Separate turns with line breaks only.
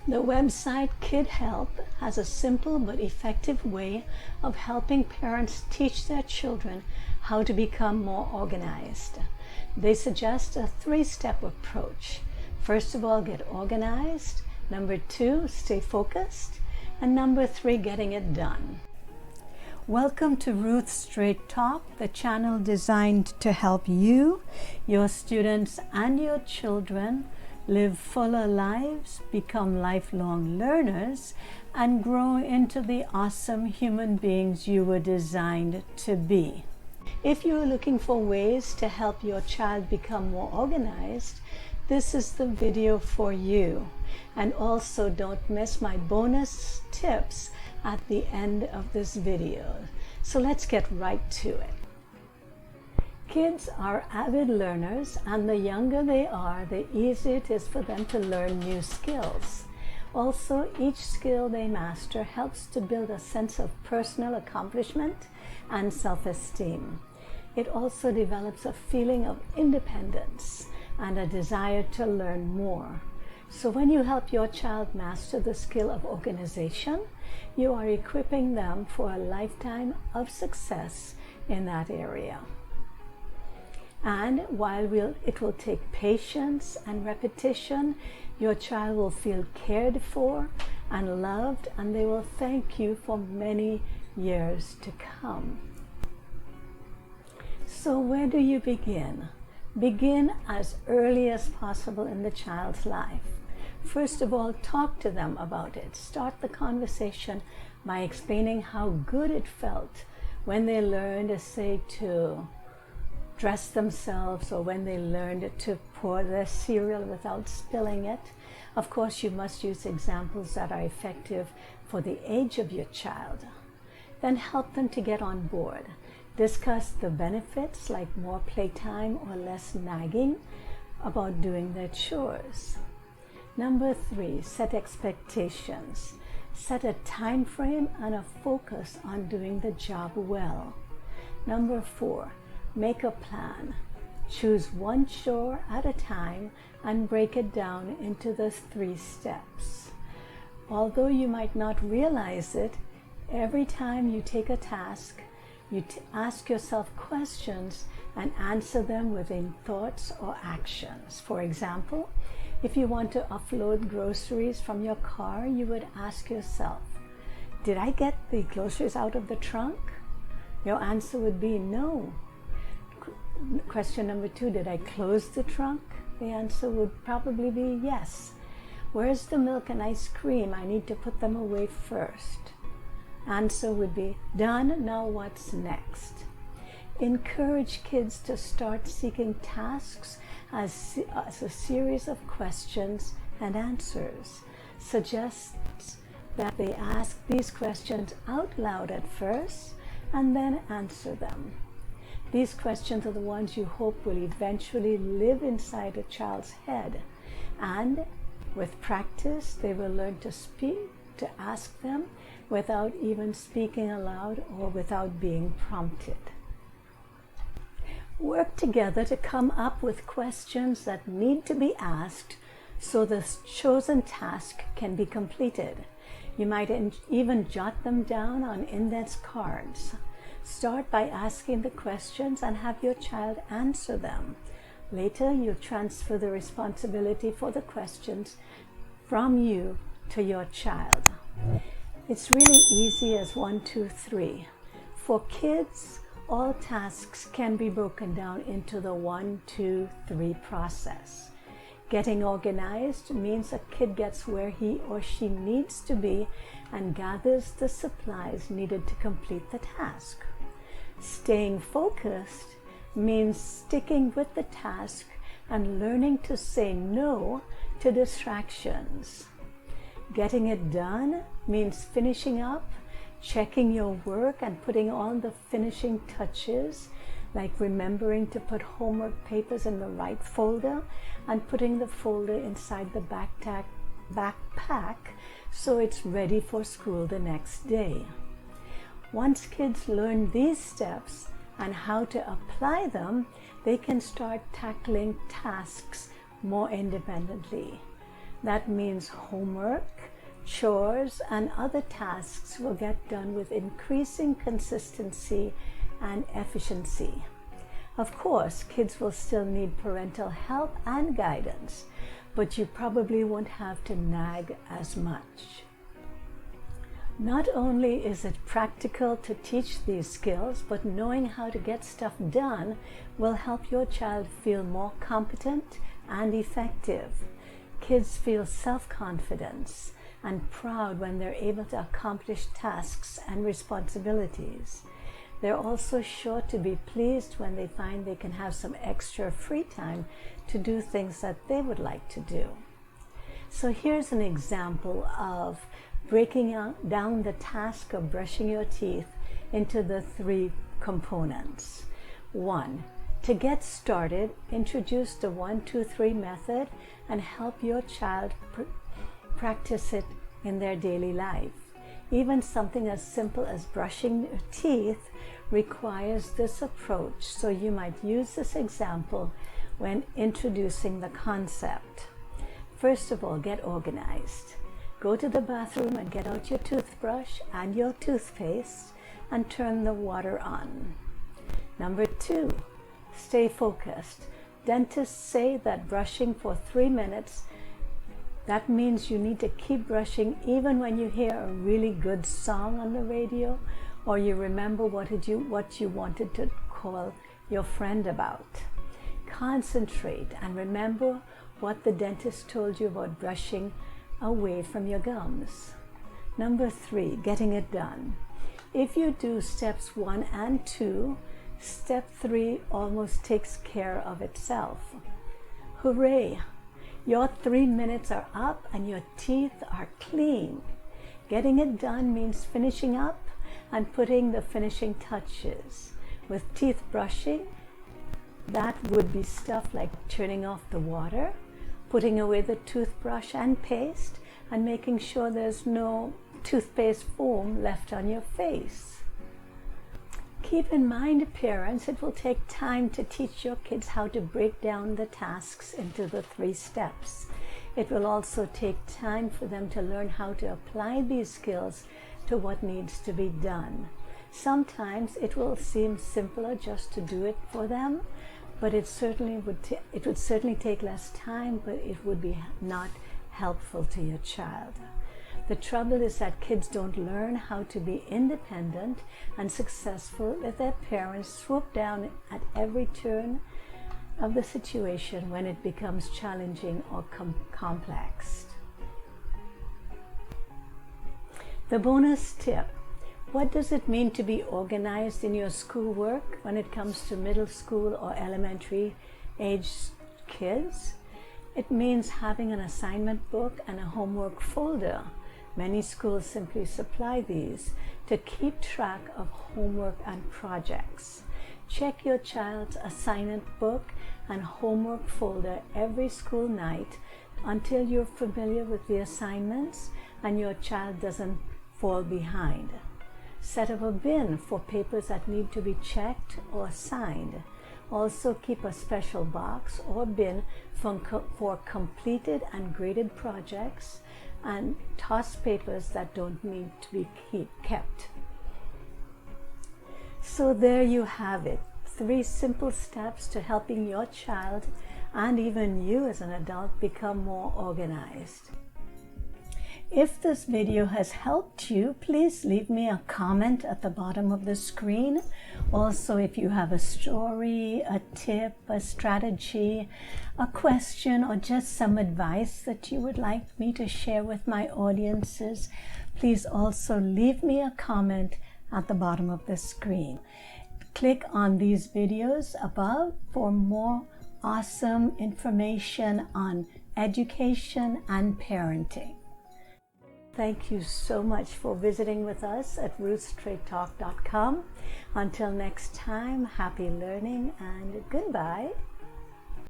The website Kid Help has a simple but effective way of helping parents teach their children how to become more organized. They suggest a 3-step approach. First of all, get organized. Number 2, stay focused. And number 3, getting it done. Welcome to Ruthsstraighttalk, the channel designed to help you, your students, and your children live fuller lives, become lifelong learners, and grow into the awesome human beings you were designed to be. If you're looking for ways to help your child become more organized, this is the video for you. And also don't miss my bonus tips at the end of this video. So let's get right to it. Kids are avid learners, and the younger they are, the easier it is for them to learn new skills. Also, each skill they master helps to build a sense of personal accomplishment and self-esteem. It also develops a feeling of independence and a desire to learn more. So when you help your child master the skill of organization, you are equipping them for a lifetime of success in that area. And while it will take patience and repetition, your child will feel cared for and loved, and they will thank you for many years to come. So where do you begin? Begin as early as possible in the child's life. First of all, talk to them about it. Start the conversation by explaining how good it felt when they learned, say, to dress themselves, or when they learned to pour their cereal without spilling it. Of course, you must use examples that are effective for the age of your child. Then help them to get on board. Discuss the benefits, like more playtime or less nagging about doing their chores. Number 3, set expectations. Set a time frame and a focus on doing the job well. Number 4, make a plan. Choose one chore at a time and break it down into the 3 steps. Although you might not realize it, every time you take a task, you ask yourself questions and answer them within thoughts or actions. For example, if you want to offload groceries from your car, you would ask yourself, did I get the groceries out of the trunk? Your answer would be no. Question number 2, did I close the trunk? The answer would probably be yes. Where's the milk and ice cream? I need to put them away first. Answer would be done. Now what's next? Encourage kids to start seeking tasks as a series of questions and answers. Suggest that they ask these questions out loud at first and then answer them. These questions are the ones you hope will eventually live inside a child's head, and with practice they will learn to ask them without even speaking aloud or without being prompted. Work together to come up with questions that need to be asked so the chosen task can be completed. You might even jot them down on index cards. Start by asking the questions and have your child answer them. Later, you transfer the responsibility for the questions from you to your child. It's really easy as 1, 2, 3. For kids, all tasks can be broken down into the 1, 2, 3 process. Getting organized means a kid gets where he or she needs to be and gathers the supplies needed to complete the task. Staying focused means sticking with the task and learning to say no to distractions. Getting it done means finishing up, checking your work and putting on the finishing touches, like remembering to put homework papers in the right folder and putting the folder inside the backpack so it's ready for school the next day. Once kids learn these steps and how to apply them, they can start tackling tasks more independently. That means homework, chores, and other tasks will get done with increasing consistency and efficiency. Of course, kids will still need parental help and guidance, but you probably won't have to nag as much. Not only is it practical to teach these skills, but knowing how to get stuff done will help your child feel more competent and effective. Kids feel self-confidence and proud when they're able to accomplish tasks and responsibilities. They're also sure to be pleased when they find they can have some extra free time to do things that they would like to do. So here's an example of breaking down the task of brushing your teeth into the 3 components. 1. To get started, introduce the 1, 2, 3 method and help your child practice it in their daily life. Even something as simple as brushing your teeth requires this approach, so you might use this example when introducing the concept. First of all, get organized. Go to the bathroom and get out your toothbrush and your toothpaste and turn the water on. Number 2, stay focused. Dentists say that brushing for 3 minutes, that means you need to keep brushing even when you hear a really good song on the radio or you remember what you wanted to call your friend about. Concentrate and remember what the dentist told you about brushing away from your gums. Number 3, getting it done. If you do steps 1 and 2, step 3 almost takes care of itself. Hooray! Your 3 minutes are up and your teeth are clean. Getting it done means finishing up and putting the finishing touches. With teeth brushing, that would be stuff like turning off the water, putting away the toothbrush and paste, and making sure there's no toothpaste foam left on your face. Keep in mind, parents, it will take time to teach your kids how to break down the tasks into the 3 steps. It will also take time for them to learn how to apply these skills to what needs to be done. Sometimes it will seem simpler just to do it for them, but it would certainly take less time, but it would be not helpful to your child. The trouble is that kids don't learn how to be independent and successful if their parents swoop down at every turn of the situation when it becomes challenging or complex. The bonus tip. What does it mean to be organized in your schoolwork when it comes to middle school or elementary age kids? It means having an assignment book and a homework folder. Many schools simply supply these to keep track of homework and projects. Check your child's assignment book and homework folder every school night until you're familiar with the assignments and your child doesn't fall behind. Set up a bin for papers that need to be checked or signed. Also keep a special box or bin for completed and graded projects, and toss papers that don't need to be kept. So there you have it, 3 simple steps to helping your child and even you as an adult become more organized. If this video has helped you, please leave me a comment at the bottom of the screen. Also, if you have a story, a tip, a strategy, a question, or just some advice that you would like me to share with my audiences, please also leave me a comment at the bottom of the screen. Click on these videos above for more awesome information on education and parenting. Thank you so much for visiting with us at Ruthsstraighttalk.com. Until next time, happy learning and goodbye.